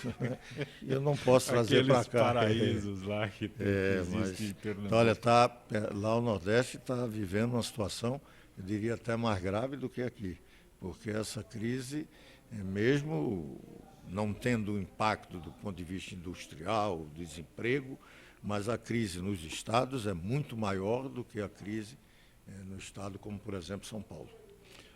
eu não posso trazer para cá. Paraísos lá que existem em Pernambuco. Então, olha, lá o Nordeste está vivendo uma situação, eu diria até mais grave do que aqui, porque essa crise, mesmo não tendo impacto do ponto de vista industrial, desemprego, mas a crise nos estados é muito maior do que a crise no estado como, por exemplo, São Paulo.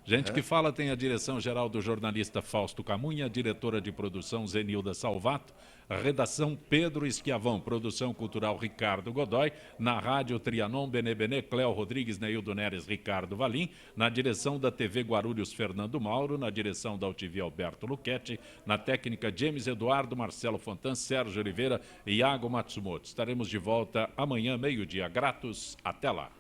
Gente que fala tem a direção-geral do jornalista Fausto Camunha, a diretora de produção Zenilda Salvato, a redação Pedro Esquiavão, produção cultural Ricardo Godoy, na rádio Trianon, Benê, Cléo Rodrigues, Neildo Neres, Ricardo Valim, na direção da TV Guarulhos, Fernando Mauro, na direção da UTV Alberto Luchetti, na técnica James Eduardo, Marcelo Fontan, Sérgio Oliveira e Iago Matsumoto. Estaremos de volta amanhã, meio-dia. Gratos, até lá.